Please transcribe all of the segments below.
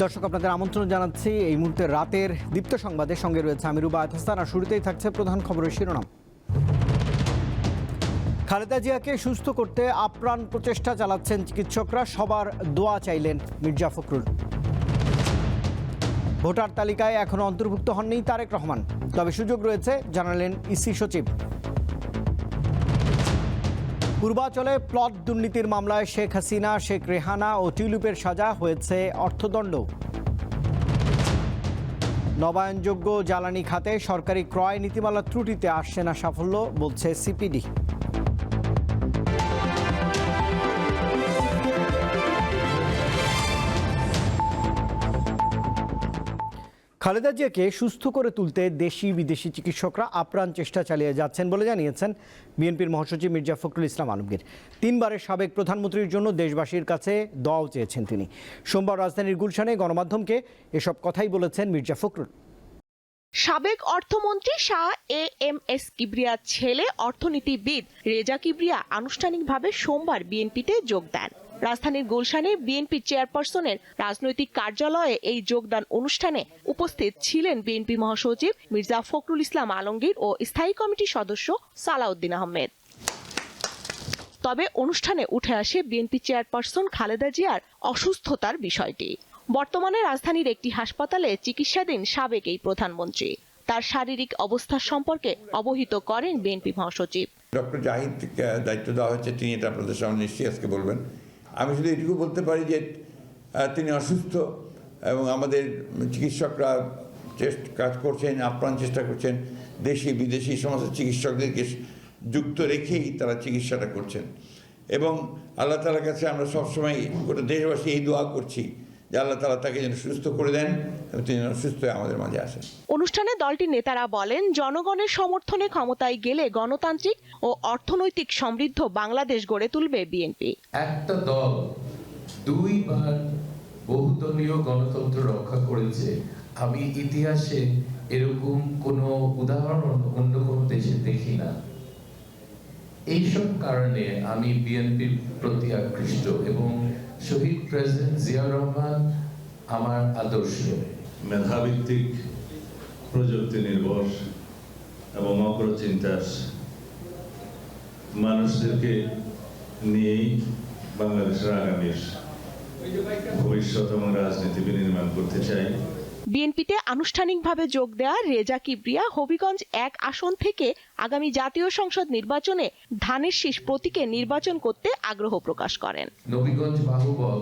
দর্শক, আপনাদের আমন্ত্রণ জানাচ্ছি এই মুহূর্তে রাতের দীপ্ত সংবাদের সঙ্গে রয়েছে আমি রুবা হাসান। আর শুরুতেই থাকছে প্রধান খবরের শিরোনাম। খালেদা জিয়াকে সুস্থ করতে আপ্রাণ প্রচেষ্টা চালাচ্ছেন চিকিৎসকরা, সবার দোয়া চাইলেন মির্জা ফখরুল। ভোটার তালিকায় এখনো অন্তর্ভুক্ত হননি তারেক রহমান, তবে সুযোগ রয়েছে জানালেন ইসি সচিব। পূর্বাঞ্চলে প্লট দুর্নীতির মামলায় শেখ হাসিনা, শেখ রেহানা ও টিউলিপের সাজা, হয়েছে অর্থদণ্ড। নবায়নযোগ্য জ্বালানি খাতে সরকারি ক্রয় নীতিমালার ত্রুটিতে আসছে না সাফল্য, বলছে সিপিডি। খালেদা জিয়াকে সুস্থ করে তুলতে দেশি বিদেশি চিকিৎসকরা আপ্রাণ চেষ্টা চালিয়ে যাচ্ছেন বলে জানিয়েছেন বিএনপির মহাসচিব মির্জা ফখরুল ইসলাম আলমগীর। 3 বারের সাবেক প্রধানমন্ত্রীর জন্য দেশবাসীর কাছে দোয়াও চেয়েছেন তিনি। সোমবার রাজধানীর গুলশানে গণমাধ্যমকে এসব কথাই বলেছেন মির্জা ফখরুল। সাবেক অর্থমন্ত্রী শাহ এএমএস কিবরিয়ার ছেলে অর্থনীতিবিদ রেজা কিবরিয়া আনুষ্ঠানিকভাবে সোমবার বিএনপিতে যোগ দেন। রাজধানীর গুলশানে বিএনপি চেয়ারপারসনের রাজনৈতিক কার্যালয়ে এই যোগদান অনুষ্ঠানে উপস্থিত ছিলেন বিএনপি মহাসচিব মির্জা ফখরুল ইসলাম আলমগীর ও স্থায়ী কমিটির সদস্য সালাউদ্দিন আহমেদ। তবে অনুষ্ঠানে উঠে আসে বিএনপি চেয়ারপারসন খালেদা জিয়ার অসুস্থতার বিষয়টি। বর্তমানে রাজধানীর একটি হাসপাতালে চিকিৎসাধীন সাবেক এই প্রধানমন্ত্রী। তার শারীরিক অবস্থা সম্পর্কে অবহিত করেন বিএনপি মহাসচিব। ডক্টর জাহিদ দায়িত্ব দেওয়া হয়েছে, তিনি এটা আপনাদের সামনে নিশ্চয়ই আজকে বলবেন। আমি শুধু এটুকু বলতে পারি যে তিনি অসুস্থ এবং আমাদের চিকিৎসকরা কাজ করছেন, আপ্রাণ চেষ্টা করছেন। দেশি বিদেশি সমস্ত চিকিৎসকদেরকে যুক্ত রেখেই তারা চিকিৎসাটা করছেন এবং আল্লাহ তাআলার কাছে আমরা সবসময় গোটা দেশবাসী এই দোয়া করছি যে আল্লাহ তাআলা তাকে যেন সুস্থ করে দেন এবং তিনি সুস্থ হয়ে আমাদের মাঝে আসেন। অনুষ্ঠানে দলটির নেতারা বলেন, জনগণের সমর্থনে ক্ষমতায় গেলে গণতান্ত্রিক ও অর্থনৈতিক সমৃদ্ধ বাংলাদেশ গড়ে তুলবে বিএনপি। একটা দল 2 বার বহুদলীয় গণতন্ত্র রক্ষা করেছে। আমি ইতিহাসে এরকম কোনো উদাহরণ অন্য কোনো দেশে দেখি না। এইসব কারণে আমি বিএনপির প্রতি আকৃষ্ট এবং শহীদ প্রেসিডেন্ট জিয়াউর রহমান আমার আদর্শ। মেধাভিত্তিক, প্রযুক্তি নির্ভর এবং অগ্রচিন্তার মানুষদেরকে নিয়েই বাংলাদেশের আগামীর ভবিষ্যৎ এবং রাজনীতি বিনির্মাণ করতে চাই। বিএনপিতে আনুষ্ঠানিকভাবে যোগ দেয়া রেজা কিবরিয়া হবিগঞ্জ 1 আসন থেকে আগামী জাতীয় সংসদ নির্বাচনে ধানের শীষ প্রতীকে নির্বাচন করতে আগ্রহ প্রকাশ করেন। নবীগঞ্জ বাহুবল,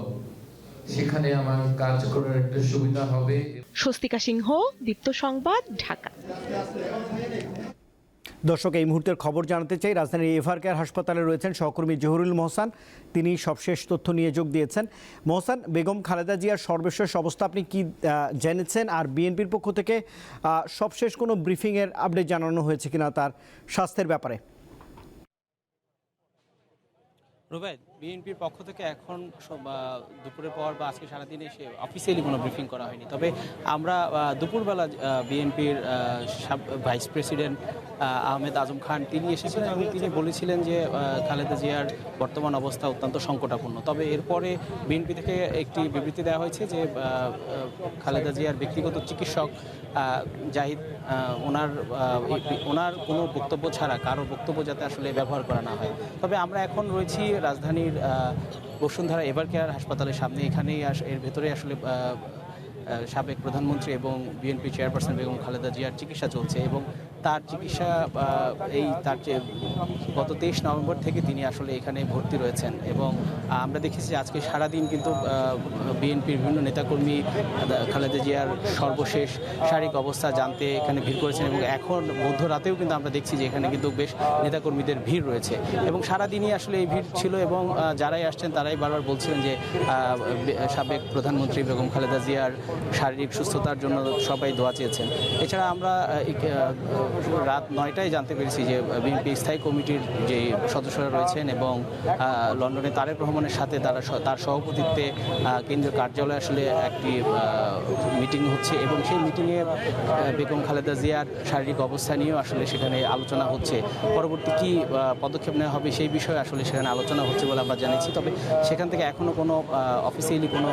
সেখানে আমার কাজ করার একটা সুবিধা হবে। স্বস্তিকা সিংহ, দীপ্ত সংবাদ, ঢাকা। দর্শক, এই মুহূর্তের খবর জানাতে চাই, রাজধানীর এভার কেয়ার হাসপাতালে রয়েছেন সহকর্মী জহুরুল মোহসান। তিনি সবশেষ তথ্য নিয়ে যোগ দিয়েছেন। মোহসান, বেগম খালেদা জিয়ার সর্বশেষ অবস্থা আপনি কি জেনেছেন? আর বিএনপির পক্ষ থেকে সবশেষ কোনো ব্রিফিংয়ের আপডেট জানানো হয়েছে কিনা তার স্বাস্থ্যের ব্যাপারে? রুবাইদ, বিএনপির পক্ষ থেকে এখন দুপুরের পর বা আজকে সারাদিনে এসে অফিসিয়ালি কোনো ব্রিফিং করা হয়নি। তবে আমরা দুপুরবেলা বিএনপির ভাইস প্রেসিডেন্ট আহমেদ আজম খান তিনি এসেছিলেন এবং তিনি বলেছিলেন যে খালেদা জিয়ার বর্তমান অবস্থা অত্যন্ত সংকটাপন্ন। তবে এরপরে বিএনপি থেকে একটি বিবৃতি দেওয়া হয়েছে যে খালেদা জিয়ার ব্যক্তিগত চিকিৎসক জাহিদ ওনার কোনো বক্তব্য ছাড়া কারো বক্তব্য যাতে আসলে ব্যবহার করা না হয়। তবে আমরা এখন রয়েছি রাজধানীর বসুন্ধরা এভার কেয়ার হাসপাতালের সামনে। এখানেই এর ভেতরে আসলে সাবেক প্রধানমন্ত্রী এবং বিএনপি চেয়ারপারসন বেগম খালেদা জিয়ার চিকিৎসা চলছে এবং তার চিকিৎসা তার গত 23 নভেম্বর থেকে তিনি আসলে এখানে ভর্তি রয়েছেন এবং আমরা দেখেছি আজকে সারাদিন কিন্তু বিএনপির বিভিন্ন নেতাকর্মী খালেদা জিয়ার সর্বশেষ শারীরিক অবস্থা জানতে এখানে ভিড় করেছেন এবং এখন মধ্যরাতেও কিন্তু আমরা দেখছি যে এখানে কিন্তু বেশ নেতাকর্মীদের ভিড় রয়েছে এবং সারাদিনই আসলে এই ভিড় ছিল এবং যারাই আসছেন তারাই বারবার বলছিলেন যে সাবেক প্রধানমন্ত্রী বেগম খালেদা জিয়ার শারীরিক সুস্থতার জন্য সবাই দোয়া চেয়েছেন। এছাড়া আমরা রাত 9টায় জানতে পেরেছি যে বিএনপি স্থায়ী কমিটির যে সদস্যরা রয়েছেন এবং লন্ডনে তারেক রহমানের সাথে তার সভাপতিত্বে কেন্দ্রীয় কার্যালয়ে আসলে একটি মিটিং হচ্ছে এবং সেই মিটিংয়ে বেগম খালেদা জিয়ার শারীরিক অবস্থা নিয়েও আসলে সেখানে আলোচনা হচ্ছে। পরবর্তী কী পদক্ষেপ নেওয়া হবে সেই বিষয়ে আসলে সেখানে আলোচনা হচ্ছে বলে আমরা জানিয়েছি। তবে সেখান থেকে এখনও কোনো অফিসিয়ালি কোনো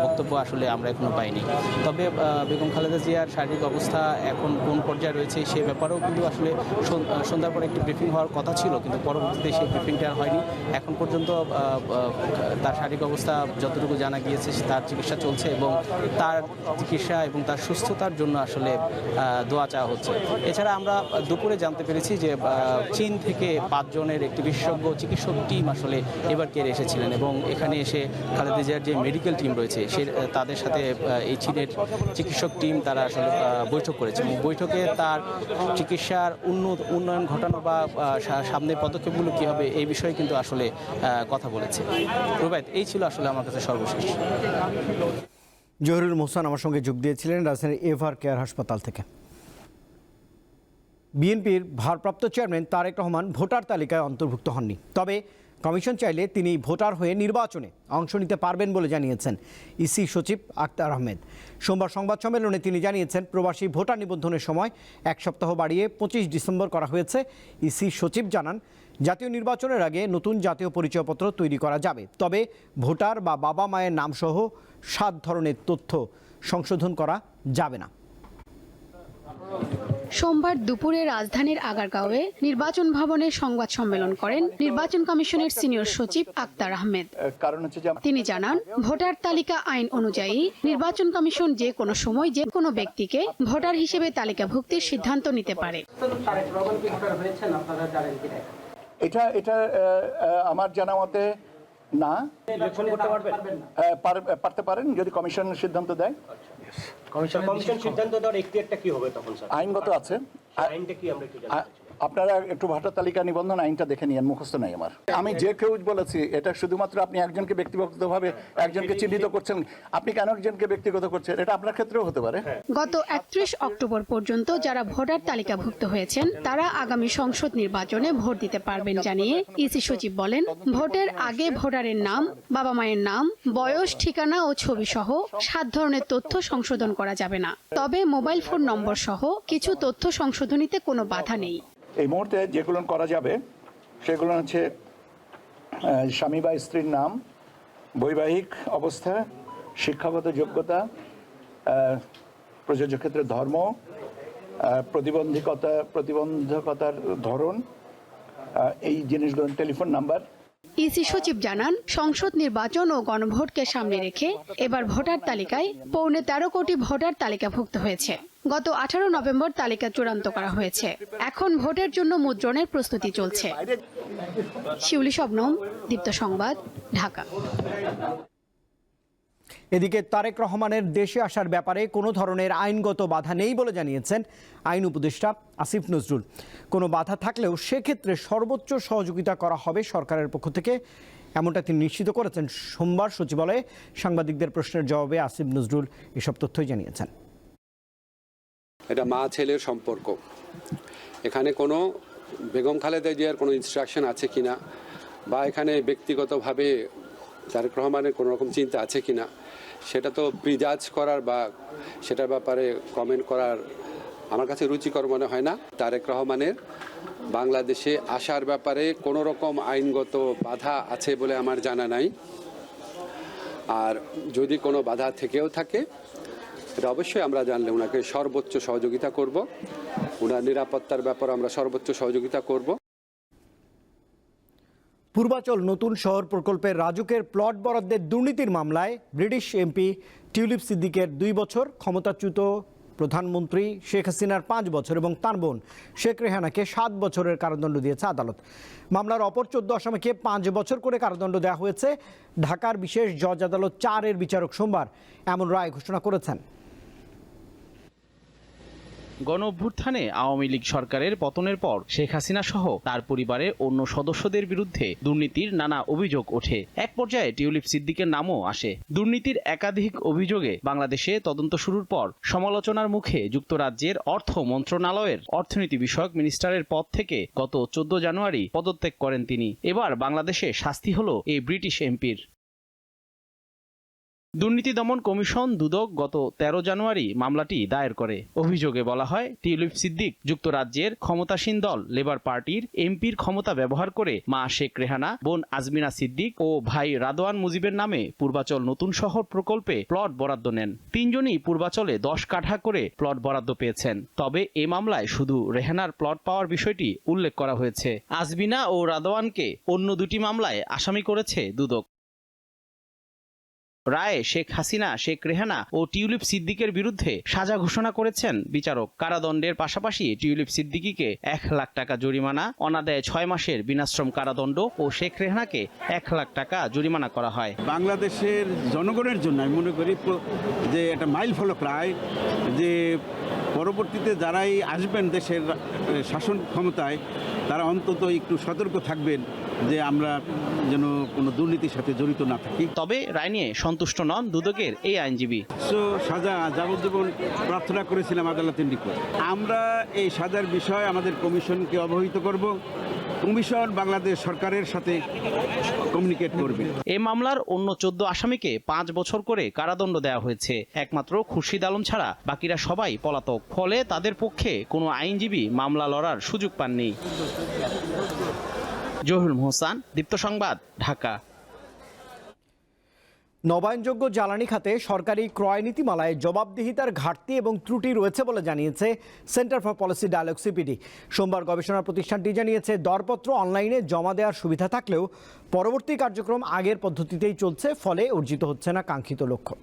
বক্তব্য আসলে আমরা এখনও পাইনি। তবে বেগম খালেদা জিয়ার শারীরিক অবস্থা এখন কোন পর্যায়ে রয়েছে সে ব্যাপারেও কিন্তু আসলে সন্ধ্যার পরে একটি ব্রিফিং হওয়ার কথা ছিল, কিন্তু পরবর্তীতে সেই ব্রিফিংটা আর হয়নি। এখন পর্যন্ত তার শারীরিক অবস্থা যতটুকু জানা গিয়েছে তার চিকিৎসা চলছে এবং তার চিকিৎসা এবং তার সুস্থতার জন্য আসলে দোয়া চাওয়া হচ্ছে। এছাড়া আমরা দুপুরে জানতে পেরেছি যে চীন থেকে 5 জনের একটি বিশেষজ্ঞ চিকিৎসক টিম আসলে এবার কেড়ে এসেছিলেন এবং এখানে এসে খালেদা জিয়ার যে মেডিকেল টিম রয়েছে তাদের সাথে এই চীনের চিকিৎসক টিম তারা আসলে বৈঠক করেছে এবং বৈঠকে তার চিকিৎসার উন্নয়ন ঘটানো বা সামনের পদক্ষেপগুলো কী হবে এই বিষয়ে কিন্তু আসলে কথা বলেছে। রুবায়েত, এই ছিল আসলে আমার কাছে সর্বশেষ। জহিরুল মোহসেন আমার সঙ্গে যোগ দিয়েছিলেন রাজধানীর এভার কেয়ার হাসপাতাল থেকে। বিএনপির ভারপ্রাপ্ত চেয়ারম্যান তারেক রহমান ভোটার তালিকায় অন্তর্ভুক্ত হননি, তবে কমিশন চাইলে তিনি ভোটার হয়ে নির্বাচনে অংশ নিতে পারবেন বলে জানিয়েছেন ইসি সচিব আক্তার আহমেদ। সোমবার সংবাদ সম্মেলনে তিনি জানিয়েছেন প্রবাসী ভোটার নিবন্ধনের সময় 1 সপ্তাহ বাড়িয়ে 25 ডিসেম্বর করা হয়েছে। ইসি সচিব জানান জাতীয় নির্বাচনের আগে নতুন জাতীয় পরিচয়পত্র তৈরি করা যাবে, তবে ভোটার বা বাবা মায়ের নামসহ 7 ধরনের তথ্য সংশোধন করা যাবে না। সোমবার দুপুরে রাজধানীর আগারগাঁওয়ে নির্বাচন ভবনে সংবাদ সম্মেলন করেন নির্বাচন কমিশনের সিনিয়র সচিব আক্তার আহমেদ। তিনি জানান ভোটার তালিকা আইন অনুযায়ী নির্বাচন কমিশন যে কোনো সময় যে কোনো ব্যক্তিকে ভোটার হিসেবে তালিকাভুক্তির সিদ্ধান্ত নিতে পারে। এটা আমার জানা মতে না, পারতে পারেন যদি কমিশন সিদ্ধান্ত দেয়। কমিশন সিদ্ধান্ত দেওয়ার এখতিয়ারটা কি হবে তখন স্যার? আইনগত আছে। আইনটা কি আমরা একটু জানতে চাই। আপনারা একটু ভোটার তালিকা নিবন্ধন আইনটা দেখে নিয়েন, মুখস্থ নাই আমার। আমি যে কেউ বলেছি এটা শুধুমাত্র আপনি একজনকে ব্যক্তিগতভাবে একজনকে চিহ্নিত করছেন, আপনি কেন একজনকে ব্যক্তিগত করছেন এটা আপনার ক্ষেত্রেও হতে পারে। গত 31 অক্টোবর পর্যন্ত যারা ভোটার তালিকাভুক্ত হয়েছেন তারা আগামী সংসদ নির্বাচনে ভোট দিতে পারবেন জানিয়ে ইসি সচিব বলেন ভোটের আগে ভোটারের নাম, বাবা মায়ের নাম, বয়স, ঠিকানা ও ছবি সহ 7 ধরনের তথ্য সংশোধন করা যাবে না, তবে মোবাইল ফোন নম্বর সহ কিছু তথ্য সংশোধনীতে কোনো বাধা নেই। এই মুহূর্তে যেগুলো করা যাবে সেগুলো হচ্ছে স্বামী বা স্ত্রীর নাম, বৈবাহিক অবস্থা, শিক্ষাগত যোগ্যতা, প্রযোজ্য ক্ষেত্রে ধর্ম, প্রতিবন্ধকতার ধরন, এই জিনিসগুলো, টেলিফোন নাম্বার। ইসি সচিব জানান সংসদ নির্বাচন ও গণভোটকে সামনে রেখে এবার ভোটার তালিকায় 13.25 কোটি ভোটার তালিকাভুক্ত হয়েছে। গত 18 নভেম্বর তালিকা চূড়ান্ত করা হয়েছে। এখন ভোটের জন্য মুদ্রণের প্রস্তুতি চলছে। শিউলি শবনম, দীপ্ত সংবাদ, ঢাকা। এদিকে তারেক রহমানের দেশে আসার ব্যাপারে কোনো ধরনের আইনগত বাধা নেই বলে জানিয়েছেন আইন উপদেষ্টা আসিফ নজরুল। কোনো বাধা থাকলেও সেক্ষেত্রে সর্বোচ্চ সহযোগিতা করা হবে সরকারের পক্ষ থেকে, এমনটা তিনি নিশ্চিত করেছেন। সোমবার সচিবালয়ে সাংবাদিকদের প্রশ্নের জবাবে আসিফ নজরুল এসব তথ্যই জানিয়েছেন। এটা মা ছেলের সম্পর্ক, এখানে কোনো বেগম খালেদা জিয়ার কোনো ইনস্ট্রাকশন আছে কিনা বা এখানে ব্যক্তিগতভাবে তারেক রহমানের কোনো রকম চিন্তা আছে কিনা সেটা তো প্রিজাজ করার বা সেটার ব্যাপারে কমেন্ট করার আমার কাছে রুচিকর মনে হয় না। তারেক রহমানের বাংলাদেশে আসার ব্যাপারে কোনো রকম আইনগত বাধা আছে বলে আমার জানা নাই, আর যদি কোনো বাধা থেকেও থাকে এটা অবশ্যই আমরা জানলে ওনাকে সর্বোচ্চ সহযোগিতা করব, ওনার নিরাপত্তার ব্যাপারে আমরা সর্বোচ্চ সহযোগিতা করব। পূর্বাচল নতুন শহর প্রকল্পের রাজুকের প্লট বরাদ্দের দুর্নীতির মামলায় ব্রিটিশ এমপি টিউলিপ সিদ্দিকের 2 বছর, ক্ষমতাচ্যুত প্রধানমন্ত্রী শেখ হাসিনার 5 বছর এবং তার বোন শেখ রেহানাকে 7 বছরের কারাদণ্ড দিয়েছে আদালত। মামলার অপর 14 আসামিকে 5 বছর করে কারাদণ্ড দেওয়া হয়েছে। ঢাকার বিশেষ জজ আদালত 4-এর বিচারক সোমবার এমন রায় ঘোষণা করেছেন। গণ অভ্যুত্থানে আওয়ামী লীগ সরকারের পতনের পর শেখ হাসিনা সহ তার পরিবারের অন্য সদস্যদের বিরুদ্ধে দুর্নীতির নানা অভিযোগ ওঠে। এক পর্যায়ে টিউলিপ সিদ্দিকের নামও আসে। দুর্নীতির একাধিক অভিযোগে বাংলাদেশে তদন্ত শুরুর পর সমালোচনার মুখে যুক্তরাজ্যের অর্থ মন্ত্রণালয়ের অর্থনীতি বিষয়ক মিনিস্টারের পদ থেকে গত 14 জানুয়ারি পদত্যাগ করেন তিনি। এবার বাংলাদেশে শাস্তি হলো এই ব্রিটিশ এমপির। দুর্নীতি দমন কমিশন দুদক গত 13 জানুয়ারি মামলাটি দায়ের করে। অভিযোগে বলা হয়, টিউলিপ সিদ্দিক যুক্তরাজ্যের ক্ষমতাসীন দল লেবার পার্টির এমপির ক্ষমতা ব্যবহার করে মা শেখ রেহানা, বোন আজমিনা সিদ্দিক ও ভাই রাদওয়ান মুজিবের নামে পূর্বাচল নতুন শহর প্রকল্পে প্লট বরাদ্দ নেন। তিনজনই পূর্বাচলে 10 কাঠা করে প্লট বরাদ্দ পেয়েছেন। তবে এ মামলায় শুধু রেহানার প্লট পাওয়ার বিষয়টি উল্লেখ করা হয়েছে। আজমিনা ও রাদওয়ানকে অন্য দুটি মামলায় আসামি করেছে দুদক। রায়ে শেখ হাসিনা, শেখ রেহানা ও টিউলিপ সিদ্দিকের বিরুদ্ধে সাজা ঘোষণা করেছেন বিচারক। কারাদণ্ডের পাশাপাশি টিউলিপ সিদ্দিকীকে 1 লাখ টাকা জরিমানা, অনাদায়ে 6 মাসের বিনাশ্রম কারাদণ্ড ও শেখ রেহানাকে 1 লাখ টাকা জরিমানা করা হয়। বাংলাদেশের জনগণের জন্য আমি মনে করি যে একটা মাইল ফলক রায়, যে পরবর্তীতে যারাই আসবেন দেশের শাসন ক্ষমতায় তারা অন্তত একটু সতর্ক থাকবেন যে আমরা যেন কোনো দুর্নীতির সাথে জড়িত না থাকি। তবে রায় নিয়ে সন্তুষ্ট নন দুদকের এই আইনজীবী। সাজা যাবজ্জীবন প্রার্থনা করেছিলাম আদালতের নিকট। আমরা এই সাজার বিষয়ে আমাদের কমিশনকে অবহিত করব। কমিশন বাংলাদেশ সরকারের সাথে কমিউনিকেট করবে। এই মামলার অন্য 14 আসামিকে 5 বছর করে কারাদণ্ড দেওয়া হয়েছে। একমাত্র খুরশিদ আলম ছাড়া বাকিরা সবাই পলাতক। ফলে তাদের পক্ষে কোনো আইনজীবী মামলা লড়ার সুযোগ পাননি। জহুরুল মোহসান, দীপ্ত সংবাদ, ঢাকা। নবায়নযোগ্য জ্বালানি খাতে সরকারি ক্রয় নীতিমালায় জবাবদিহিতার ঘাটতি এবং ত্রুটি রয়েছে বলে জানিয়েছে centre for policy dialogue CPD. সোমবার গবেষণা প্রতিষ্ঠানটি জানিয়েছে, দরপত্র অনলাইনে জমা দেওয়ার সুবিধা থাকলেও পরবর্তী কার্যক্রম আগের পদ্ধতিতেই চলছে, ফলে অর্জিত হচ্ছে না কাঙ্ক্ষিত লক্ষ্য।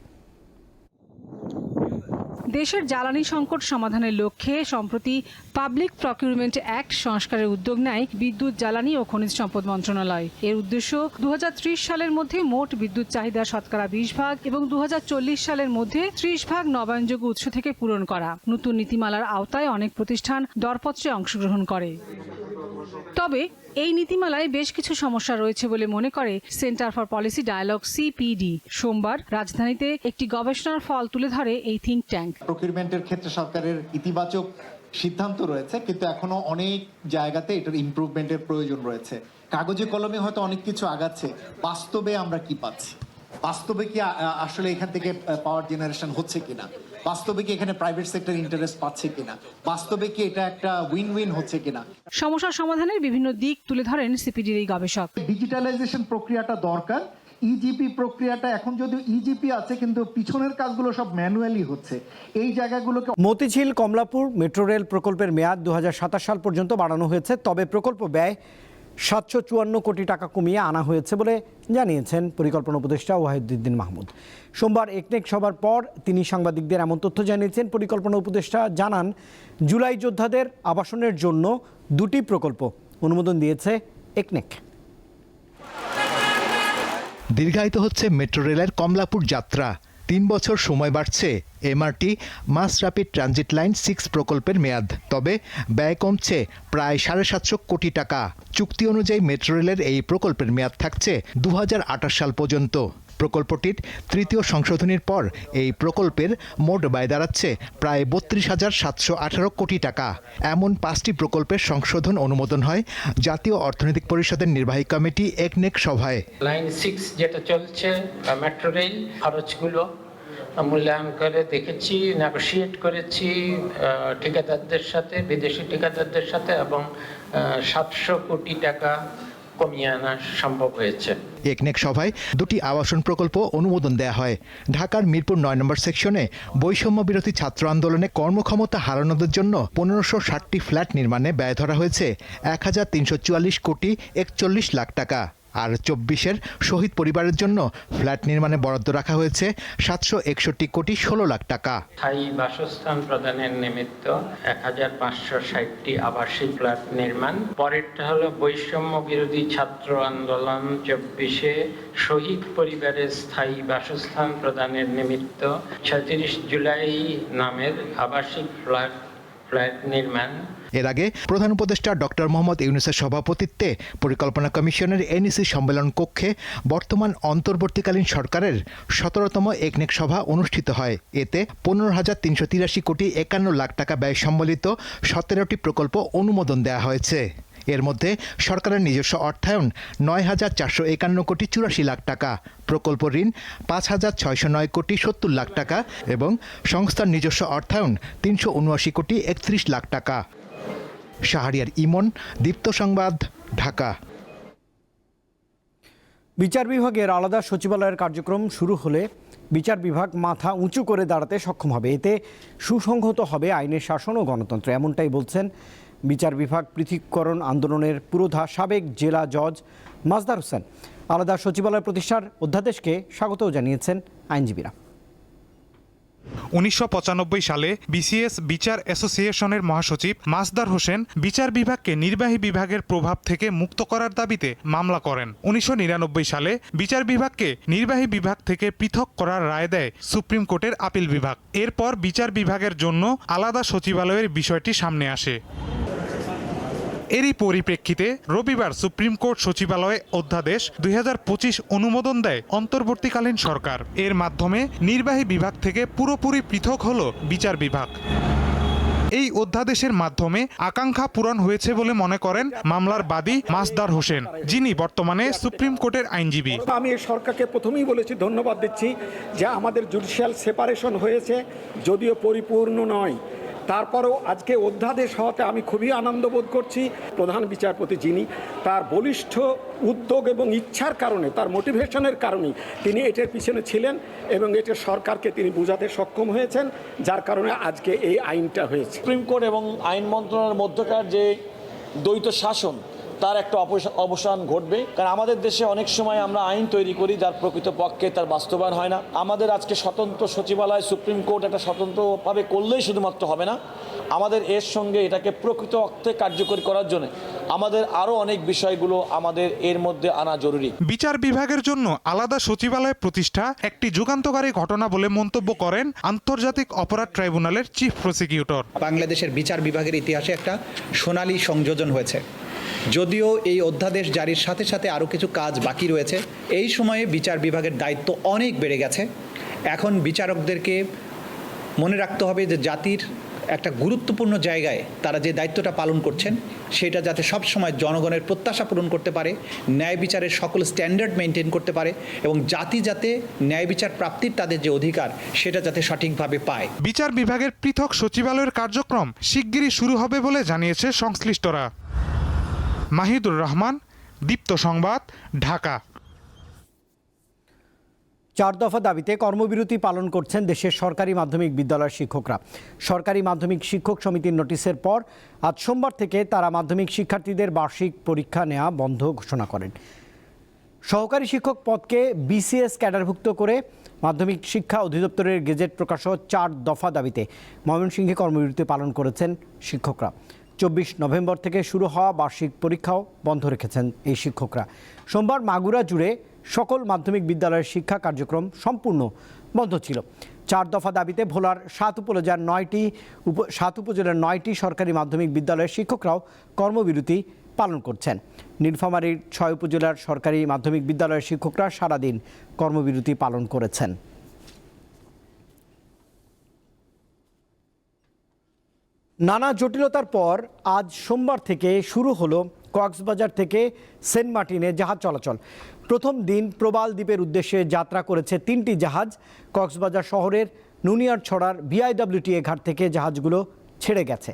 দেশের জ্বালানি সংকট সমাধানের লক্ষ্যে সম্প্রতি পাবলিক প্রকিউরমেন্ট অ্যাক্ট সংস্কারের উদ্যোগ নেয় বিদ্যুৎ, জ্বালানি ও খনিজ সম্পদ মন্ত্রণালয়। এর উদ্দেশ্য 2030 সালের মধ্যে মোট বিদ্যুৎ চাহিদা শতকরা 20% এবং 2040 সালের মধ্যে 30% নবায়নযোগ্য উৎস থেকে পূরণ করা। নতুন নীতিমালার আওতায় অনেক প্রতিষ্ঠান দরপত্রে অংশগ্রহণ করে। তবে এই নীতিমালায় বেশ কিছু সমস্যা রয়েছে বলে মনে করে centre for policy dialogue CPD. সোমবার রাজধানীতে একটি গবেষণার ফল তুলে ধরে এই থিঙ্ক ট্যাঙ্ক। প্রকিউরমেন্টের ক্ষেত্রে সরকারের ইতিবাচক সিদ্ধান্ত রয়েছে, কিন্তু এখনো অনেক জায়গাতে এটার ইমপ্রুভমেন্টের প্রয়োজন রয়েছে। কাগজে কলমে হয়তো অনেক কিছু আগাচ্ছে, বাস্তবে আমরা কি পাচ্ছি, বাস্তবে কি আসলে এখান থেকে পাওয়ার জেনারেশন হচ্ছে কিনা, বাস্তবে কি এখানে প্রাইভেট সেক্টর ইন্টারেস্ট পাচ্ছে কিনা, বাস্তবে কি এটা একটা উইন উইন হচ্ছে কিনা। সমস্যা সমাধানের বিভিন্ন দিক তুলে ধরেন সিপিডির এই গবেষক। ডিজিটালাইজেশন প্রক্রিয়াটা দরকার। ইজিপি প্রক্রিয়াটা এখন যদিও ইজিপি আছে, কিন্তু পিছনের কাজগুলো সব ম্যানুয়ালি হচ্ছে। এই জায়গাগুলোকে মতিঝিল কমলাপুর মেট্রো রেল প্রকল্পের মেয়াদ 2027 সাল পর্যন্ত বাড়ানো হয়েছে। তবে প্রকল্প ব্যয় 754 কোটি টাকা কমিয়ে আনা হয়েছে বলে জানিয়েছেন পরিকল্পনা উপদেষ্টা ওয়াহিদুদ্দিন মাহমুদ। সোমবার একনেক সভার পর তিনি সাংবাদিকদের এমন তথ্য জানিয়েছেন। পরিকল্পনা উপদেষ্টা জানান, জুলাই যোদ্ধাদের আবাসনের জন্য 2টি প্রকল্প অনুমোদন দিয়েছে একনেক। দীর্ঘায়িত হচ্ছে মেট্রো রেলের কমলাপুর যাত্রা। 3 বছর সময় বাড়ছে MRT mass rapid transit line 6 প্রকল্পের মেয়াদ। তবে ব্যয় কমছে প্রায় 750 কোটি টাকা। চুক্তি অনুযায়ী মেট্রো রেলের এই প্রকল্পের মেয়াদ থাকছে 2028 সাল পর্যন্ত। প্রকল্পটির 3য় সংশোধনীর পর এই প্রকল্পের মোট ব্যয় দাঁড়াচ্ছে প্রায় 32,718 কোটি টাকা। এমন 5টি প্রকল্পের সংশোধন অনুমোদন হয় জাতীয় অর্থনৈতিক পরিষদের নির্বাহী কমিটি একনেক সভায়। লাইন 6 যেটা চলছে মেট্রো রেল, খরচগুলো মূল্যায়ন করে দেখেছি, নেগোশিয়েট করেছি ঠিকাদারদের সাথে, বিদেশি ঠিকাদারদের সাথে, এবং 700 কোটি টাকা কমিয়ে আনা সম্ভব হয়েছে। একনেক সভায় 2টি আবাসন প্রকল্প অনুমোদন দেয়া হয়। ঢাকার মিরপুর 9 নম্বর সেকশনে বৈষম্য বিরোধী ছাত্র আন্দোলনে কর্মক্ষমতা হারানোদের জন্য 1560টি ফ্ল্যাট নির্মাণে ব্যয় ধরা হয়েছে 1344 কোটি 41 লাখ টাকা। আর 24-এর শহীদ পরিবারের জন্য ফ্ল্যাট নির্মাণে বরাদ্দ রাখা হয়েছে 761 কোটি 16 লাখ টাকা। স্থায়ী বাসস্থান প্রদানের নিমিত্ত 1560টি আবাসিক ফ্ল্যাট নির্মাণ। পরেরটা হলো বৈষম্য বিরোধী ছাত্র আন্দোলন 24-এ শহীদ পরিবারের স্থায়ী বাসস্থান প্রদানের নিমিত্ত 36 জুলাই নামের আবাসিক ফ্ল্যাট ফ্ল্যাট নির্মাণ। এর আগে প্রধান উপদেষ্টা ডক্টর মোহাম্মদ ইউনূসের সভাপতিত্বে পরিকল্পনা কমিশনের এনইসি সম্মেলন কক্ষে বর্তমান অন্তর্বর্তীকালীন সরকারের 17তম একনেক সভা অনুষ্ঠিত হয়। এতে 15,383 কোটি 51 লাখ টাকা ব্যয় সম্বলিত 17টি প্রকল্প অনুমোদন দেওয়া হয়েছে। এর মধ্যে সরকারের নিজস্ব অর্থায়ন 9,451 কোটি 84 লাখ টাকা, প্রকল্প ঋণ 5,609 কোটি 70 লাখ টাকা এবং সংস্থার নিজস্ব অর্থায়ন 379 কোটি 31 লাখ টাকা। শাহরিয়ার ইমন, দীপ্ত সংবাদ, ঢাকা। বিচার বিভাগের আলাদা সচিবালয়ের কার্যক্রম শুরু হলে বিচার বিভাগ মাথা উঁচু করে দাঁড়াতে সক্ষম হবে। এতে সুসংহত হবে আইনের শাসন ও গণতন্ত্র, এমনটাই বলছেন বিচার বিভাগ পৃথকীকরণ আন্দোলনের পুরোধা সাবেক জেলা জজ মাজদার হোসেন। আলাদা সচিবালয় প্রতিষ্ঠার অধ্যাদেশকে স্বাগতও জানিয়েছেন আইনজীবীরা। 1995 সালে বিসিএস বিচার অ্যাসোসিয়েশনের মহাসচিব মাজদার হোসেন বিচার বিভাগকে নির্বাহী বিভাগের প্রভাব থেকে মুক্ত করার দাবিতে মামলা করেন। 1999 সালে বিচার বিভাগকে নির্বাহী বিভাগ থেকে পৃথক করার রায় দেয় সুপ্রিম কোর্টের আপিল বিভাগ। এরপর বিচার বিভাগের জন্য আলাদা সচিবালয়ের বিষয়টি সামনে আসে। এরই পরিপ্রেক্ষিতে রবিবার সুপ্রিম কোর্ট সচিবালয়ে অধ্যাদেশ 2025 অনুমোদন দেয় অন্তর্বর্তীকালীন সরকার। এর মাধ্যমে নির্বাহী বিভাগ থেকে পুরোপুরি পৃথক হল বিচার বিভাগ। এই অধ্যাদেশের মাধ্যমে আকাঙ্ক্ষা পূরণ হয়েছে বলে মনে করেন মামলার বাদী মাজদার হোসেন, যিনি বর্তমানে সুপ্রিম কোর্টের আইনজীবী। আমি সরকারকে প্রথমেই বলেছি, ধন্যবাদ দিচ্ছি যে আমাদের জুডিশিয়াল সেপারেশন হয়েছে, যদিও পরিপূর্ণ নয়, তারপরেও আজকে অধ্যাদেশ হওয়াতে আমি খুবই আনন্দ বোধ করছি। প্রধান বিচারপতি যিনি, তার বলিষ্ঠ উদ্যোগ এবং ইচ্ছার কারণে, তার মোটিভেশনের কারণেই তিনি এটার পিছনে ছিলেন এবং এটা সরকারকে তিনি বোঝাতে সক্ষম হয়েছেন, যার কারণে আজকে এই আইনটা হয়েছে। সুপ্রিম কোর্ট এবং আইন মন্ত্রণালয়ের মধ্যকার যে দ্বৈত শাসন, তার একটা অবসান ঘটবে। কারণ আমাদের দেশে অনেক সময় আমরা আইন তৈরি করি যার প্রকৃতপক্ষে তার বাস্তবায়ন হয় না। আমাদের আজকে স্বতন্ত্র সচিবালয় সুপ্রিম কোর্ট একটা স্বতন্ত্রভাবে করলেই শুধুমাত্র হবে না, আমাদের এর সঙ্গে এটাকে প্রকৃত অর্থে কার্যকরী করার জন্য আমাদের আরও অনেক বিষয়গুলো আমাদের এর মধ্যে আনা জরুরি। বিচার বিভাগের জন্য আলাদা সচিবালয় প্রতিষ্ঠা একটি যুগান্তকারী ঘটনা বলে মন্তব্য করেন আন্তর্জাতিক অপরাধ ট্রাইব্যুনালের চিফ প্রসিকিউটর। বাংলাদেশের বিচার বিভাগের ইতিহাসে একটা সোনালী সংযোজন হয়েছে। যদিও এই অধ্যাদেশ জারির সাথে সাথে আরও কিছু কাজ বাকি রয়েছে, এই সময়ে বিচার বিভাগের দায়িত্ব অনেক বেড়ে গেছে। এখন বিচারকদেরকে মনে রাখতে হবে যে জাতির একটা গুরুত্বপূর্ণ জায়গায় তারা যে দায়িত্বটা পালন করছেন সেটা যাতে সবসময় জনগণের প্রত্যাশা পূরণ করতে পারে, ন্যায় বিচারের সকল স্ট্যান্ডার্ড মেনটেন করতে পারে এবং জাতি যাতে ন্যায় বিচার প্রাপ্তির তাদের যে অধিকার সেটা যাতে সঠিকভাবে পায়। বিচার বিভাগের পৃথক সচিবালয়ের কার্যক্রম শিগগিরই শুরু হবে বলে জানিয়েছে সংশ্লিষ্টরা। মাহিদুর রহমান, দীপ্ত সংবাদ, ঢাকা। 4 দফা দাবিতে কর্মবিরতি পালন করছেন দেশের সরকারি মাধ্যমিক বিদ্যালয়ের শিক্ষকরা। সরকারি মাধ্যমিক শিক্ষক সমিতির নোটিশের পর আজ সোমবার থেকে তারা মাধ্যমিক শিক্ষার্থীদের বার্ষিক পরীক্ষা নেওয়া বন্ধ ঘোষণা করেন। সহকারী শিক্ষক পদকে বিসিএস ক্যাডারভুক্ত করে মাধ্যমিক শিক্ষা অধিদপ্তরের গেজেট প্রকাশক 4 দফা দাবিতে ময়মনসিংহে কর্মবিরতি পালন করেছেন শিক্ষকরা। 24 নভেম্বর থেকে শুরু হওয়া বার্ষিক পরীক্ষাও বন্ধ রেখেছেন এই শিক্ষকরা। সোমবার মাগুরা জুড়ে সকল মাধ্যমিক বিদ্যালয়ের শিক্ষা কার্যক্রম সম্পূর্ণ বন্ধ ছিল। 4 দফা দাবিতে ভোলার 7 উপজেলার 9টি সরকারি মাধ্যমিক বিদ্যালয়ের শিক্ষকরাও কর্মবিরতি পালন করছেন। নীলফামারীর 6 উপজেলার সরকারি মাধ্যমিক বিদ্যালয়ের শিক্ষকরা সারাদিন কর্মবিরতি পালন করেছেন। নানা জটিলতার পর আজ সোমবার থেকে শুরু হলো কক্সবাজার থেকে সেন্ট মার্টিনে জাহাজ চলাচল। প্রথম দিন প্রবাল দ্বীপের উদ্দেশ্যে যাত্রা করেছে 3টি জাহাজ। কক্সবাজার শহরের নুনিয়ারছড়ার বিআইডব্লিউটিএ ঘাট থেকে জাহাজগুলো ছেড়ে গেছে।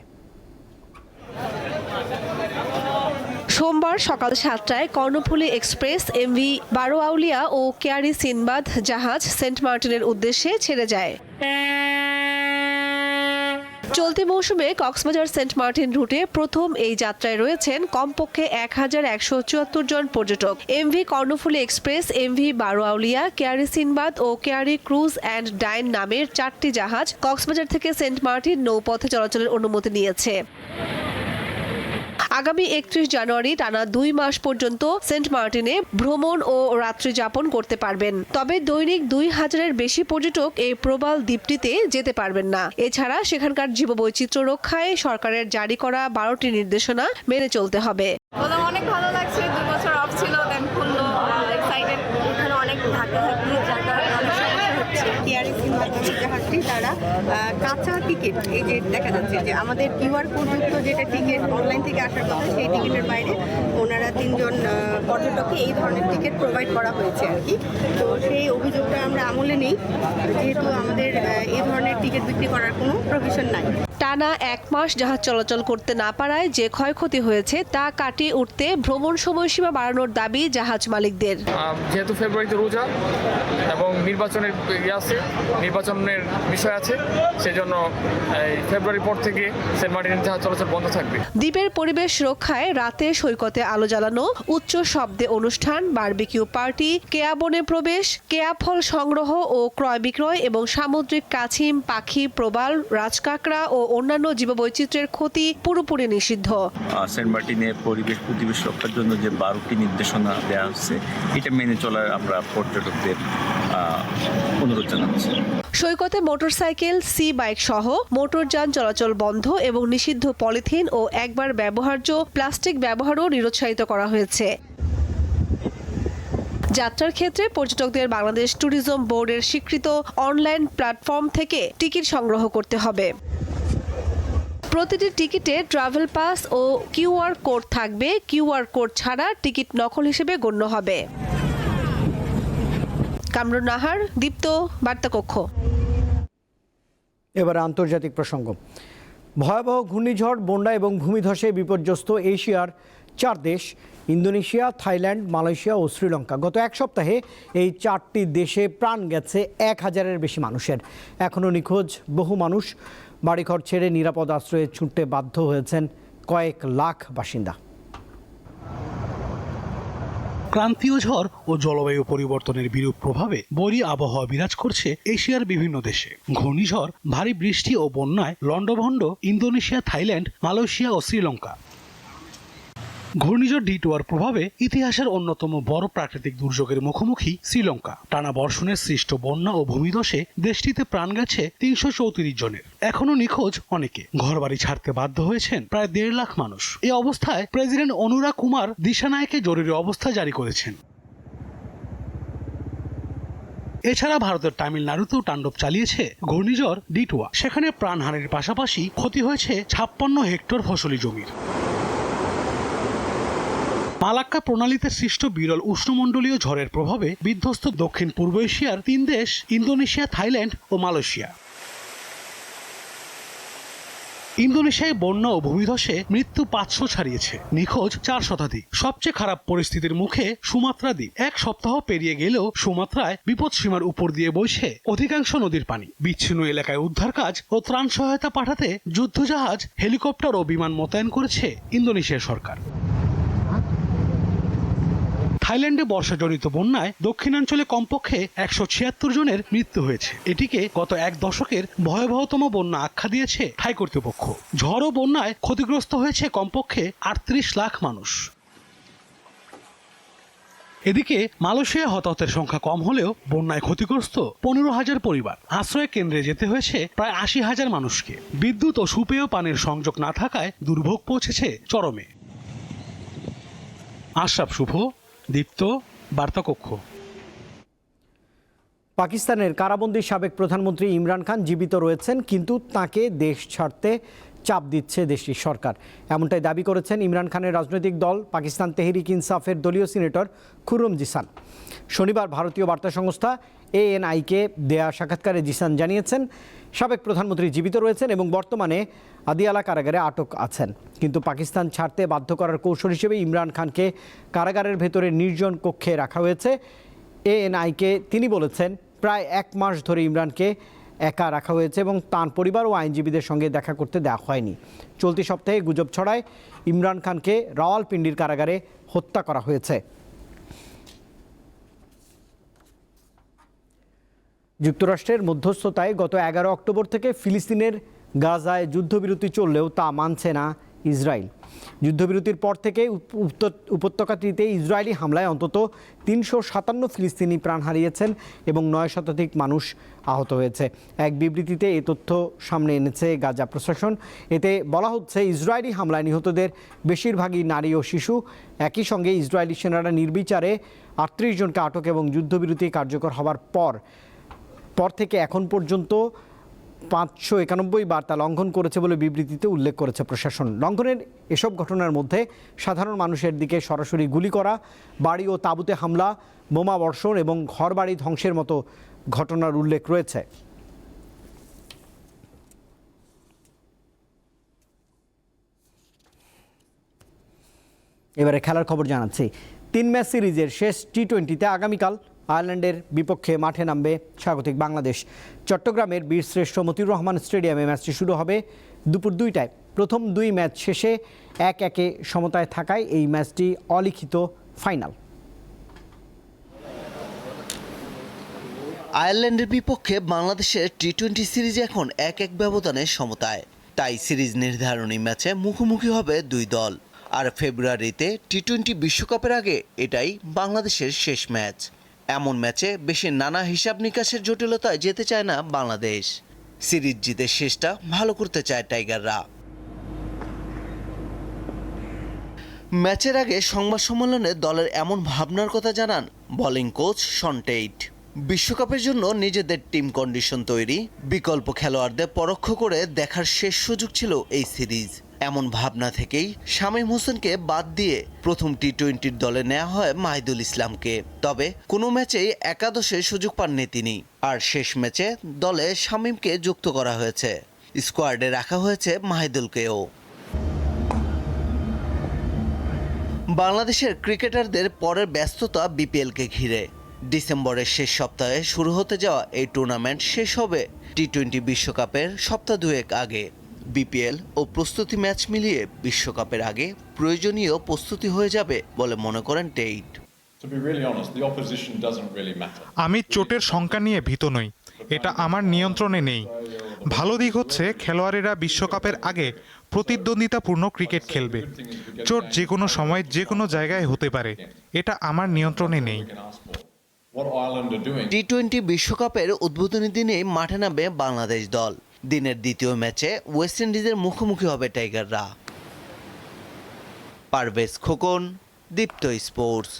সোমবার সকাল 7টায় কর্ণফুলী এক্সপ্রেস, এমভি বারোয়াউলিয়া ও কেয়ারি সিনবাদ জাহাজ সেন্ট মার্টিনের উদ্দেশ্যে ছেড়ে যায়। চলতি মৌসুমে কক্সবাজার সেন্ট মার্টিন রুটে প্রথম এই যাত্রায় রয়েছেন কমপক্ষে 1174 জন পর্যটক। MV Karnaphuli express, MV Baroaulia, Keari Sindbad ও কেয়ারি ক্রুজ অ্যান্ড ডাইন নামের 4টি জাহাজ কক্সবাজার থেকে সেন্ট মার্টিন নৌপথে চলাচলের অনুমতি নিয়েছে। আগামী 31 জানুয়ারি টানা 2 মাস পর্যন্ত সেন্ট মার্টিনে ভ্রমণ ও রাত্রি যাপন করতে পারবেন। তবে দৈনিক 2000-এর বেশি পর্যটক এই প্রবাল দ্বীপটিতে যেতে পারবেন না। এছাড়া সেখানকার জীববৈচিত্র্য রক্ষায় সরকারের জারি করা 12টি নির্দেশনা মেনে চলতে হবে। অনেক ভালো লাগছে, 2 বছর অফ ছিল, দেন খুললো, এক্সাইটেড। এখানে অনেক ঢাকাঢাকি জায়গা, অনেক সমস্যা হচ্ছে। টিআরএসি মাধ্যমে তারা কাঁচা টিকিট, এই যে দেখা যাচ্ছে যে আমাদের কিউআর কোডযুক্ত যেটা টিকিট অনলাইন থেকে আসার কথা, সেই টিকিটের বাইরে ওনারা 3 জন পর্যটককে এই ধরনের টিকিট প্রোভাইড করা হয়েছে আর কি। তো সেই অভিযোগটা আমরা আমলে নেই, যেহেতু আমাদের এই ধরনের টিকিট বিক্রি করার কোনো প্রভিশন নাই। টানা 1 মাস জাহাজ চলাচল করতে না পারায় যে ক্ষয়ক্ষতি হয়েছে তা কাটিয়ে উঠতে ভ্রমণ সময়সীমা বাড়ানোর দাবি জাহাজ মালিকদের। যেহেতু ফেব্রুয়ারিতে রোজা এবং নির্বাচনের নির্বাচনের বিষয় আছে, সেজন্য ফেব্রুয়ারির পর থেকে সেন্ট মার্টিনের জাহাজ চলাচল বন্ধ থাকবে। দ্বীপের পরিবেশ রক্ষায় রাতে সৈকতে আলো জ্বালানো, উচ্চ শব্দে অনুষ্ঠান, বারবিকিউ পার্টি, কেয়া বনে প্রবেশ, কেয়া ফল সংগ্রহ ও ক্রয় বিক্রয় এবং সামুদ্রিক কাছিম, পাখি, প্রবাল, রাজকাঁকড়া ও অন্যান্য জীববৈচিত্র্যের ক্ষতি পুরোপুরি নিষিদ্ধ। সেন্ট মার্টিনের পরিবেশ রক্ষার জন্য যে 12টি নির্দেশনা দেওয়া হচ্ছে, এটা মেনে চলার আমরা পর্যটকদের অনুরোধ জানাচ্ছি। সৈকতে মোটরসাইকেল, সি বাইক সহ মোটরযান চলাচল বন্ধ এবং নিষিদ্ধ পলিথিন ও একবার ব্যবহার্য প্লাস্টিক ব্যবহারও নিরুৎসাহিত করা হয়েছে। যাত্রার ক্ষেত্রে পর্যটকদের বাংলাদেশ ট্যুরিজম বোর্ডের স্বীকৃত অনলাইন প্ল্যাটফর্ম থেকে টিকিট সংগ্রহ করতে হবে। প্রতিটি টিকিটে ট্রাভেল পাস ও কিউআর কোড থাকবে। কিউআর কোড ছাড়া টিকিট নকল হিসেবে গণ্য হবে। কামরুন নাহার, দীপ্ত, বার্তাকক্ষ। এবার আন্তর্জাতিক প্রসঙ্গ। ভয়াবহ ঘূর্ণিঝড়, বন্যা এবং ভূমিধসে বিপর্যস্ত এশিয়ার 4 দেশ ইন্দোনেশিয়া, থাইল্যান্ড, মালয়েশিয়া ও শ্রীলঙ্কা। গত 1 সপ্তাহে এই 4টি দেশে প্রাণ গেছে 1000-এর বেশি মানুষের। এখনও নিখোঁজ বহু মানুষ। বাড়িঘর ছেড়ে নিরাপদ আশ্রয়ে ছুটতে বাধ্য হয়েছেন কয়েক লাখ বাসিন্দা। ক্রান্তীয় ঝড় ও জলবায়ু পরিবর্তনের বিরূপ প্রভাবে বৈরী আবহাওয়া বিরাজ করছে এশিয়ার বিভিন্ন দেশে। ঘূর্ণিঝড়, ভারী বৃষ্টি ও বন্যায় লণ্ডভণ্ড ইন্দোনেশিয়া, থাইল্যান্ড, মালয়েশিয়া ও শ্রীলঙ্কা। ঘূর্ণিঝড় ডিটোয়ার প্রভাবে ইতিহাসের অন্যতম বড় প্রাকৃতিক দুর্যোগের মুখোমুখি শ্রীলঙ্কা। টানা বর্ষণের সৃষ্ট বন্যা ও ভূমিধসে দেশটিতে প্রাণ গেছে 334 জনের। এখনো নিখোঁজ অনেকে। ঘরবাড়ি ছাড়তে বাধ্য হয়েছেন প্রায় 1.5 লাখ মানুষ। এই অবস্থায় প্রেসিডেন্ট অনুরা কুমার দিশানায়কে জরুরি অবস্থা জারি করেছেন। এছাড়া ভারতের তামিলনাড়ুতেও তাণ্ডব চালিয়েছে ঘূর্ণিঝড় ডিটোয়া। সেখানে প্রাণহানির পাশাপাশি ক্ষতি হয়েছে 56 হেক্টর ফসলি জমির। মালাক্কা প্রণালীতে সৃষ্ট বিরল উষ্ণমণ্ডলীয় ঝড়ের প্রভাবে বিধ্বস্ত দক্ষিণ পূর্ব এশিয়ার 3 দেশ ইন্দোনেশিয়া, থাইল্যান্ড ও মালয়েশিয়া। ইন্দোনেশিয়ায় বন্যা ও ভূমিধসে মৃত্যু 500 ছাড়িয়েছে, নিখোঁজ 4 শতাধিক। সবচেয়ে খারাপ পরিস্থিতির মুখে সুমাত্রা দ্বীপ। 1 সপ্তাহ পেরিয়ে গেলেও সুমাত্রায় বিপদসীমার উপর দিয়ে বইছে অধিকাংশ নদীর পানি। বিচ্ছিন্ন এলাকায় উদ্ধার কাজ ও ত্রাণ সহায়তা পাঠাতে যুদ্ধজাহাজ, হেলিকপ্টার ও বিমান মোতায়েন করেছে ইন্দোনেশিয়া সরকার। থাইল্যান্ডে বর্ষাজনিত বন্যায় দক্ষিণাঞ্চলে কমপক্ষে 176 জনের মৃত্যু হয়েছে। এটিকে গত 1 দশকের ভয়াবহতম বন্যা আখ্যা দিয়েছে থাই কর্তৃপক্ষ। ঝড় ও বন্যায় ক্ষতিগ্রস্ত হয়েছে কমপক্ষে 38 লাখ মানুষ। এদিকে মালয়েশিয়া হতাহতের সংখ্যা কম হলেও বন্যায় ক্ষতিগ্রস্ত 15,000 পরিবার। আশ্রয় কেন্দ্রে যেতে হয়েছে প্রায় 80,000 মানুষকে। বিদ্যুৎ ও সুপেয় পানির সংযোগ না থাকায় দুর্ভোগ পৌঁছেছে চরমে। আশরাফ শুভ, দীপ্ত, বার্তাকক্ষ। পাকিস্তানের কারাবন্দী সাবেক প্রধানমন্ত্রী ইমরান খান জীবিত রয়েছেন, কিন্তু তাকে দেশ ছাড়তে চাপ দিচ্ছে দেশটির সরকার। এমনটাই দাবি করেছেন ইমরান খানের রাজনৈতিক দল পাকিস্তান তেহরিক ইনসাফের দলীয় সিনেটর খুররম জিসান। শনিবার ভারতীয় বার্তা সংস্থা ANI-কে দেয়া সাক্ষাৎকারে জিসান জানিয়েছেন সাবেক প্রধানমন্ত্রী জীবিত রয়েছেন এবং বর্তমানে আদিয়ালা কারাগারে আটক আছেন। কিন্তু পাকিস্তান ছাড়তে বাধ্য করার কৌশল হিসেবে ইমরান খানকে কারাগারের ভেতরে নির্জন কক্ষে রাখা হয়েছে। ANI-কে তিনি বলেছেন প্রায় 1 মাস ধরে ইমরানকে একা রাখা হয়েছে এবং তার পরিবার ও আইনজীবীদের সঙ্গে দেখা করতে দেওয়া হয়নি। চলতি সপ্তাহে গুজব ছড়ায় ইমরান খানকে রাওয়ালপিন্ডির কারাগারে হত্যা করা হয়েছে। যুক্তরাষ্ট্রের মধ্যস্থতায় গত 11 অক্টোবর থেকে ফিলিস্তিনের গাজায় যুদ্ধবিরতি চললেও তা মানছে না ইসরায়েল। যুদ্ধবিরতির পর থেকে উপত্যকাটিতে ইসরায়েলি হামলায় অন্তত 357 ফিলিস্তিনি প্রাণ হারিয়েছেন এবং 9 শতাধিক মানুষ আহত হয়েছে। এক বিবৃতিতে এই তথ্য সামনে এনেছে গাজা প্রশাসন। এতে বলা হচ্ছে, ইসরায়েলি হামলায় নিহতদের বেশিরভাগই নারী ও শিশু। একই সঙ্গে ইসরায়েলি সেনারা নির্বিচারে 38 জনকে আটক এবং যুদ্ধবিরতি কার্যকর হওয়ার পর থেকে এখন পর্যন্ত 591 বার তা লঙ্ঘন করেছে বলে বিবৃতিতে উল্লেখ করেছে প্রশাসন। লঙ্ঘনের এসব ঘটনার মধ্যে সাধারণ মানুষের দিকে সরাসরি গুলি করা, বাড়ি ও তাঁবুতে হামলা, বোমা বর্ষণ এবং ঘরবাড়ি ধ্বংসের মতো ঘটনার উল্লেখ রয়েছে। এবারে খেলার খবর জানাচ্ছি। 3 ম্যাচ সিরিজের শেষ টি20তে আগামীকাল আয়ারল্যান্ডের বিপক্ষে মাঠে নামবে স্বাগতিক বাংলাদেশ। চট্টগ্রামের বীরশ্রেষ্ঠ মতিউর রহমান স্টেডিয়ামে ম্যাচটি শুরু হবে দুপুর 2টায়। প্রথম 2 ম্যাচ শেষে 1-1 সমতায় থাকায় এই ম্যাচটি অলিখিত ফাইনাল। আয়ারল্যান্ডের বিপক্ষে বাংলাদেশের টি20 সিরিজ এখন 1-1 ব্যবধানে সমতায়। তাই সিরিজ নির্ধারণী ম্যাচে মুখোমুখি হবে 2 দল। আর ফেব্রুয়ারিতে টি20 বিশ্বকাপের আগে এটাই বাংলাদেশের শেষ ম্যাচ। এমন ম্যাচে বেশি নানা হিসাব নিকাশের জটিলতায় যেতে চায় না বাংলাদেশ। সিরিজ জিতে শেষটা ভালো করতে চায় টাইগাররা। ম্যাচের আগে সংবাদ সম্মেলনে দলের এমন ভাবনার কথা জানান বোলিং কোচ শন টেইট। বিশ্বকাপের জন্য নিজেদের টিম কন্ডিশন তৈরি, বিকল্প খেলোয়াড়দের পরোক্ষ করে দেখার শেষ সুযোগ ছিল এই সিরিজ। এমন ভাবনা থেকেই শামীম হোসেনকে বাদ দিয়ে প্রথম টি20 দলে নেওয়া হয় মাহিদুল ইসলামকে। তবে কোনো ম্যাচেই একাদশে সুযোগ পাননি তিনি। আর শেষ ম্যাচে দলে শামীমকে যুক্ত করা হয়েছে, স্কোয়াডে রাখা হয়েছে মাহিদুলকেও। বাংলাদেশের ক্রিকেটারদের পরের ব্যস্ততা বিপিএলকে ঘিরে। ডিসেম্বরের শেষ সপ্তাহে শুরু হতে যাওয়া এই টুর্নামেন্ট শেষ হবে টি20 বিশ্বকাপের সপ্তাহ 2 আগে। বিপিএল ও প্রস্তুতি ম্যাচ মিলিয়ে বিশ্বকাপের আগে প্রয়োজনীয় প্রস্তুতি হয়ে যাবে বলে মনে করেন টেইট। আমি চোটের সংখ্যা নিয়ে ভীত নই, এটা আমার নিয়ন্ত্রণে নেই। ভালো দিক হচ্ছে খেলোয়াড়েরা বিশ্বকাপের আগে প্রতিদ্বন্দ্বিতাপূর্ণ ক্রিকেট খেলবে। চোট যে কোনো সময় যে কোনো জায়গায় হতে পারে, এটা আমার নিয়ন্ত্রণে নেই। টি20 বিশ্বকাপের উদ্বোধনী দিনে মাঠে নামবে বাংলাদেশ দল। দিনের দ্বিতীয় ম্যাচে ওয়েস্ট ইন্ডিজের মুখোমুখি হবে টাইগাররা। পারভেজ খোকন, দীপ্ত স্পোর্টস।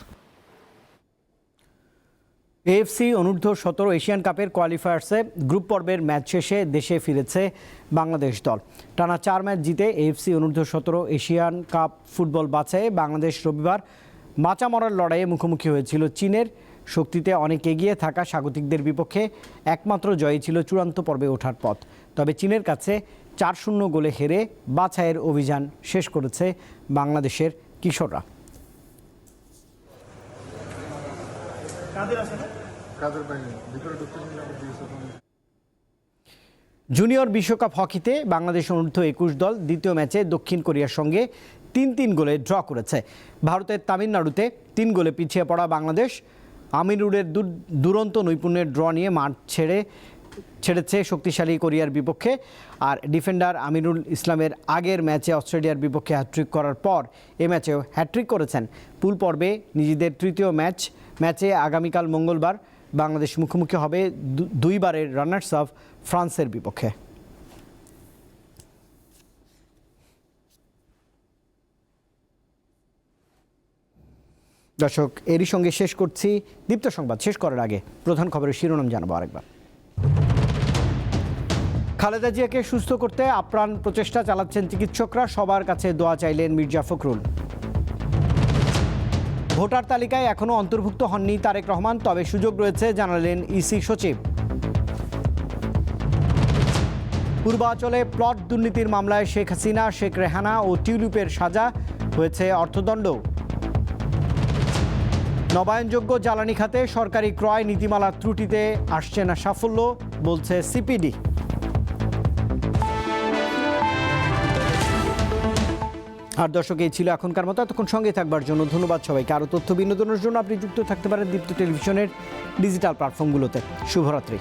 এএফসি অনূর্ধ্ব-17 এশিয়ান কাপের কোয়ালিফায়ার্সে গ্রুপ পর্বের ম্যাচ শেষে দেশে ফিরেছে বাংলাদেশ দল। টানা 4 ম্যাচ জিতে এএফসি অনূর্ধ্ব-17 এশিয়ান কাপ ফুটবল বাছাইয়ে বাংলাদেশ রবিবার বাঁচা মরার লড়াইয়ে মুখোমুখি হয়েছিল চীনের। শক্তিতে অনেক এগিয়ে থাকা স্বাগতিকদের বিপক্ষে একমাত্র জয়ই ছিল চূড়ান্ত পর্বে ওঠার পথ। তবে চীনের কাছে 4-0 গোলে হেরে বাছাইয়ের অভিযান শেষ করেছে বাংলাদেশের কিশোররা। জুনিয়র বিশ্বকাপ হকিতে বাংলাদেশ অনূর্ধ্ব-21 দল দ্বিতীয় ম্যাচে দক্ষিণ কোরিয়ার সঙ্গে 3-3 গোলে ড্র করেছে। ভারতের তামিলনাড়ুতে 3 গোলে পিছিয়ে পড়া বাংলাদেশ আমিরুলের দুরন্ত নৈপুণ্যের ড্র নিয়ে মাঠ ছেড়েছে শক্তিশালী কোরিয়ার বিপক্ষে। আর ডিফেন্ডার আমিরুল ইসলামের আগের ম্যাচে অস্ট্রেলিয়ার বিপক্ষে হ্যাট্রিক করার পর এ ম্যাচেও হ্যাট্রিক করেছেন। পুল পর্বে নিজেদের তৃতীয় ম্যাচে আগামীকাল মঙ্গলবার বাংলাদেশ মুখোমুখি হবে 2 বারের রানার্স আপ ফ্রান্সের বিপক্ষে। দর্শক, এরই সঙ্গে শেষ করছি দীপ্ত সংবাদ। শেষ করার আগে প্রধান খবরের শিরোনাম জানাবো আরেকবার। খালেদা জিয়াকে সুস্থ করতে আপ্রাণ প্রচেষ্টা চালাচ্ছেন চিকিৎসকরা, সবার কাছে দোয়া চাইলেন মির্জা ফখরুল। ভোটার তালিকায় এখনও অন্তর্ভুক্ত হননি তারেক রহমান, তবে সুযোগ রয়েছে জানালেন ইসি সচিব। পূর্বাঞ্চলে প্লট দুর্নীতির মামলায় শেখ হাসিনা, শেখ রেহানা ও টিউলিপের সাজা, হয়েছে অর্থদণ্ড। নবায়নযোগ্য জ্বালানি খাতে সরকারি ক্রয় নীতিমালার ত্রুটিতে আসছে না সাফল্য, বলছে সিপিডি। আর দর্শক, এই ছিল এখনকার মতো। এতক্ষণ সঙ্গে থাকবার জন্য ধন্যবাদ সবাইকে। আরও তথ্য বিনোদনের জন্য আপনি যুক্ত থাকতে পারেন দীপ্ত টেলিভিশনের ডিজিটাল প্ল্যাটফর্মগুলোতে। শুভরাত্রি।